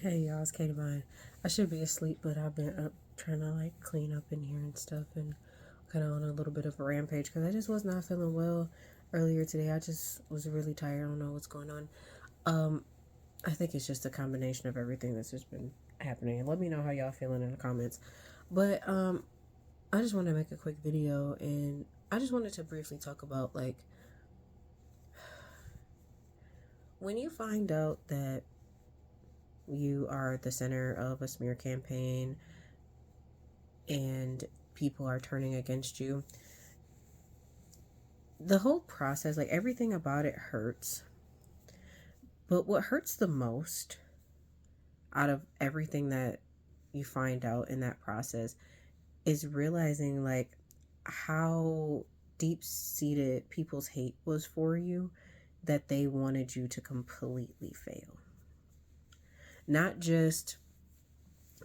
Hey y'all, it's Katie Vine. I should be asleep, but I've been up trying to like clean up in here and stuff and kind of on a little bit of a rampage because I just was not feeling well earlier today. I just was really tired. I don't know what's going on. Um, I think it's just a combination of everything that's just been happening. And let me know how y'all feeling in the comments. But I just want to make a quick video and I just wanted to briefly talk about like when you find out that you are the center of a smear campaign and people are turning against you. The whole process, like everything about it hurts. But what hurts the most out of everything that you find out in that process is realizing like how deep seated people's hate was for you that they wanted you to completely fail. Not just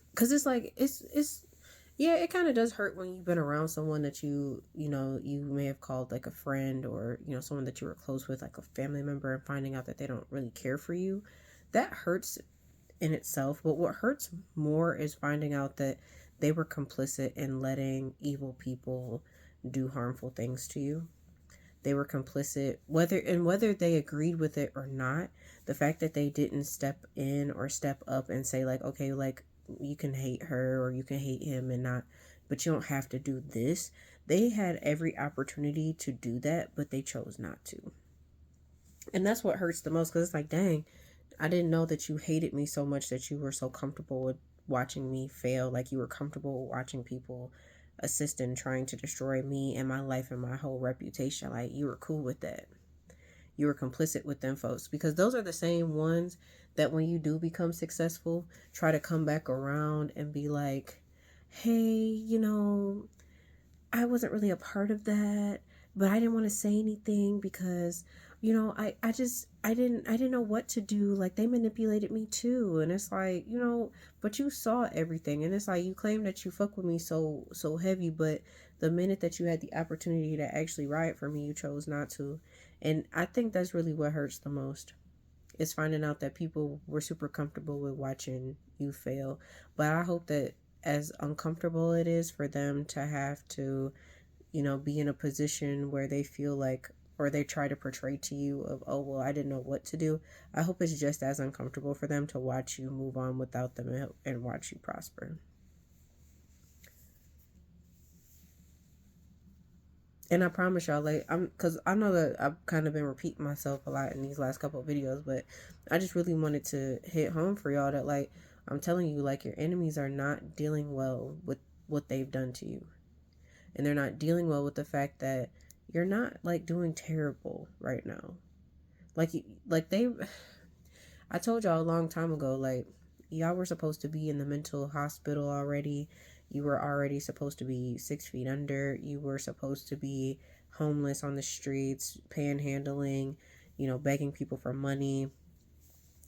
because it's like it's yeah, it kind of does hurt when you've been around someone that you may have called like a friend or someone that you were close with, like a family member, and finding out that they don't really care for you. That hurts in itself, but what hurts more is finding out that they were complicit in letting evil people do harmful things to you. They were complicit, whether they agreed with it or not. The fact that they didn't step in or step up and say like, okay, like you can hate her or you can hate him and not, but you don't have to do this. They had every opportunity to do that, but they chose not to. And that's what hurts the most because it's like, dang, I didn't know that you hated me so much that you were so comfortable with watching me fail. Like you were comfortable watching people assist in trying to destroy me and my life and my whole reputation. Like you were cool with that. You were complicit with them folks because those are the same ones that when you do become successful, try to come back around and be like, hey, I wasn't really a part of that, but I didn't want to say anything because I didn't know what to do. Like they manipulated me too. And it's like, but you saw everything and it's like you claim that you fuck with me so heavy, but the minute that you had the opportunity to actually ride for me, you chose not to. And I think that's really what hurts the most. Is finding out that people were super comfortable with watching you fail. But I hope that as uncomfortable it is for them to have to, be in a position where they feel like, or they try to portray to you of, oh, well, I didn't know what to do. I hope it's just as uncomfortable for them to watch you move on without them and watch you prosper. And I promise y'all, like, cause I know that I've kind of been repeating myself a lot in these last couple of videos, but I just really wanted to hit home for y'all that, like, I'm telling you, like, your enemies are not dealing well with what they've done to you. And they're not dealing well with the fact that you're not, like, doing terrible right now. Like, I told y'all a long time ago, like, y'all were supposed to be in the mental hospital already. You were already supposed to be 6 feet under. You were supposed to be homeless on the streets, panhandling, begging people for money.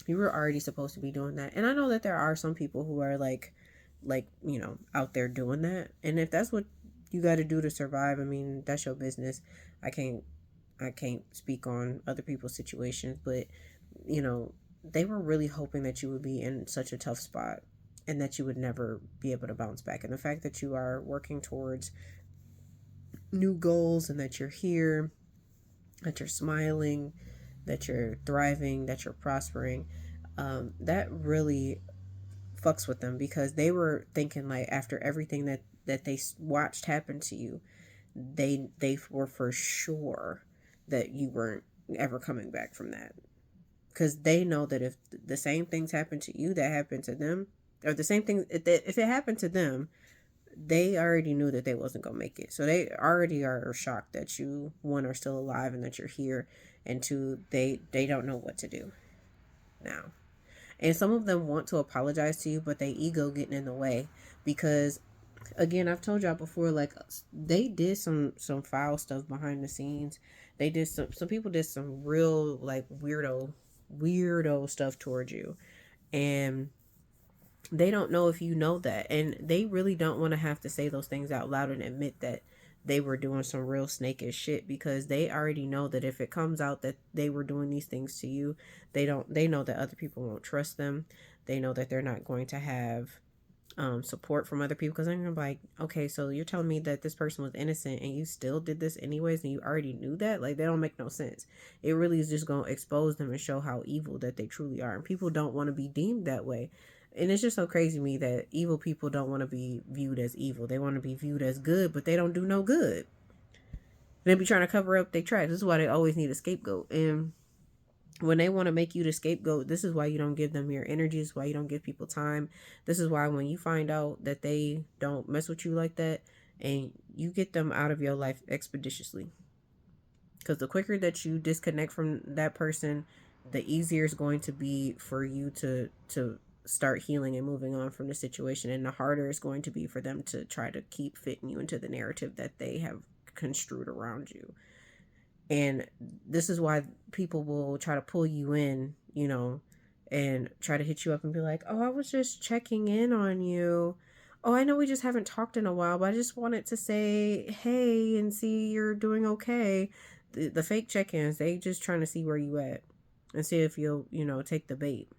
You were already supposed to be doing that. And I know that there are some people who are out there doing that. And if that's what you got to do to survive, I mean, that's your business. I can't I can't speak on other people's situations, but you know, they were really hoping that you would be in such a tough spot and that you would never be able to bounce back. And the fact that you are working towards new goals and that you're here, that you're smiling, that you're thriving, that you're prospering, that really fucks with them because they were thinking like after everything that they watched happen to you, they were for sure that you weren't ever coming back from that because they know that if the same things happen to you that happened to them, or the same thing if it happened to them, they already knew that they wasn't gonna make it. So they already are shocked that you, one, are still alive and that you're here, and two, they don't know what to do now. And some of them want to apologize to you, but they ego getting in the way because again, I've told y'all before, like they did some foul stuff behind the scenes. They did some people did some real like weirdo stuff towards you, and they don't know if you know that, and they really don't want to have to say those things out loud and admit that they were doing some real snakish shit, because they already know that if it comes out that they were doing these things to you, they know that other people won't trust them. They know that they're not going to have support from other people, because I'm gonna be like, okay, so you're telling me that this person was innocent and you still did this anyways, and you already knew that? Like, they don't make no sense. It really is just gonna expose them and show how evil that they truly are, and people don't want to be deemed that way. And it's just so crazy to me that evil people don't want to be viewed as evil. They want to be viewed as good, but they don't do no good. They be trying to cover up their tracks. This is why they always need a scapegoat. And when they want to make you the scapegoat, this is why you don't give them your energy. This is why you don't give people time. This is why when you find out that they don't mess with you like that, and you get them out of your life expeditiously. Because the quicker that you disconnect from that person, the easier it's going to be for you to start healing and moving on from the situation, and the harder it's going to be for them to try to keep fitting you into the narrative that they have construed around you. And this is why people will try to pull you in, and try to hit you up and be like, oh, I was just checking in on you. Oh, I know we just haven't talked in a while, but I just wanted to say hey and see you're doing okay. The fake check-ins, they just trying to see where you at and see if you'll, take the bait.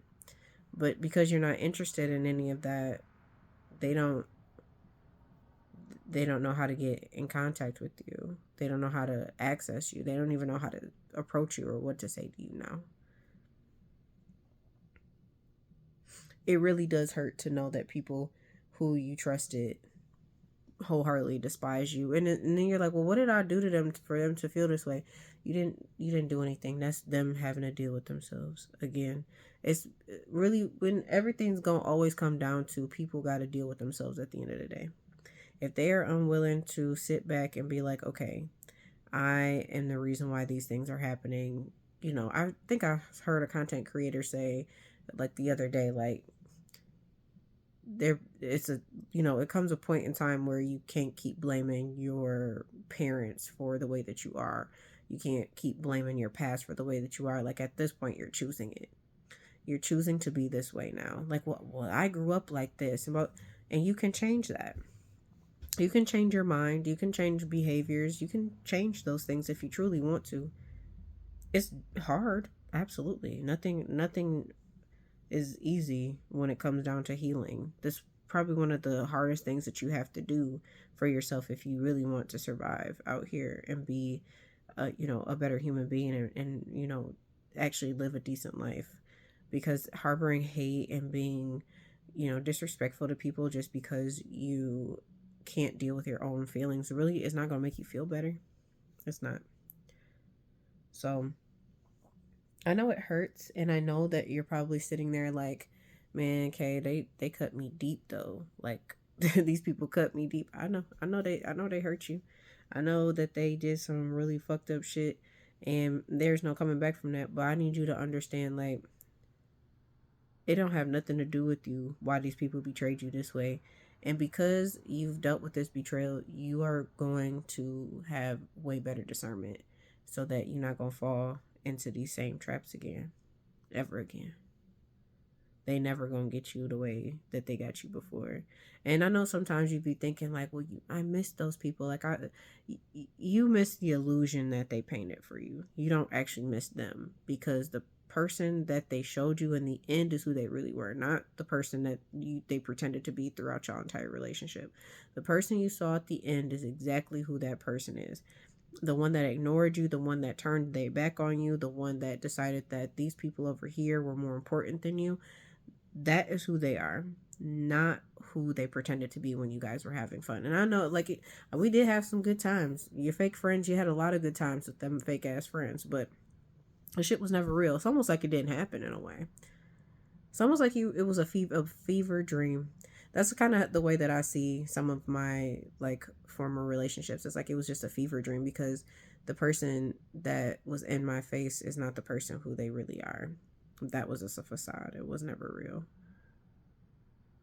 But because you're not interested in any of that, they don't know how to get in contact with you. They don't know how to access you. They don't even know how to approach you or what to say to you now. It really does hurt to know that people who you trusted wholeheartedly despise you, and then you're like, well, what did I do to them for them to feel this way? You didn't do anything. That's them having to deal with themselves. Again, it's really, when everything's gonna always come down to, people got to deal with themselves at the end of the day. If they are unwilling to sit back and be like, okay, I am the reason why these things are happening. I think I heard a content creator say, like, the other day, like, it comes a point in time where you can't keep blaming your parents for the way that you are. You can't keep blaming your past for the way that you are. Like, at this point, you're choosing it. You're choosing to be this way now. Like, well, I grew up like this, and you can change that. You can change your mind. You can change behaviors. You can change those things if you truly want to. It's hard, absolutely. Nothing is easy when it comes down to healing. This is probably one of the hardest things that you have to do for yourself if you really want to survive out here and be a better human being, and actually live a decent life. Because harboring hate and being disrespectful to people just because you can't deal with your own feelings really is not going to make you feel better. It's not. So I know it hurts, and I know that you're probably sitting there like, man, Kay, they cut me deep though. Like, these people cut me deep. I know they hurt you. I know that they did some really fucked up shit, and there's no coming back from that. But I need you to understand, like, it don't have nothing to do with you why these people betrayed you this way. And because you've dealt with this betrayal, you are going to have way better discernment, so that you're not going to fall into these same traps again, ever again. They never gonna get you the way that they got you before. And I know sometimes you be thinking like, well, I miss those people. Like, you miss the illusion that they painted for you. You don't actually miss them, because the person that they showed you in the end is who they really were, not the person that they pretended to be throughout your entire relationship. The person you saw at the end is exactly who that person is. The one that ignored you, the one that turned their back on you, the one that decided that these people over here were more important than you, that is who they are, not who they pretended to be when you guys were having fun. And I know, like, we did have some good times. Your fake friends, you had a lot of good times with them fake ass friends, but the shit was never real. It's almost like it didn't happen in a way. It's almost like it was a fever dream. That's kind of the way that I see some of my, like, former relationships. It's like it was just a fever dream, because the person that was in my face is not the person who they really are. That was just a facade. It was never real.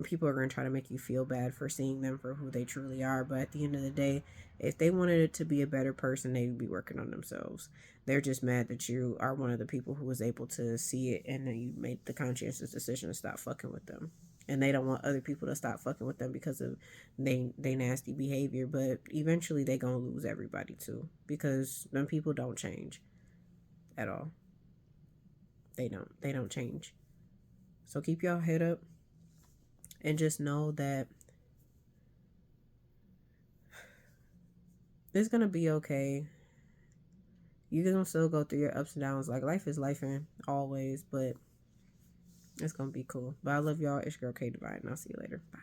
people are going to try to make you feel bad for seeing them for who they truly are. But at the end of the day, if they wanted it to be a better person, they would be working on themselves. They're just mad that you are one of the people who was able to see it, and then you made the conscientious decision to stop fucking with them. And they don't want other people to stop fucking with them because of they nasty behavior. But eventually they gonna lose everybody too, because them people don't change at all. They don't change. So keep y'all head up and just know that it's gonna be okay. You're gonna still go through your ups and downs. Like, life is life and always, but it's gonna be cool. But I love y'all. It's your girl K Divine, and I'll see you later. Bye.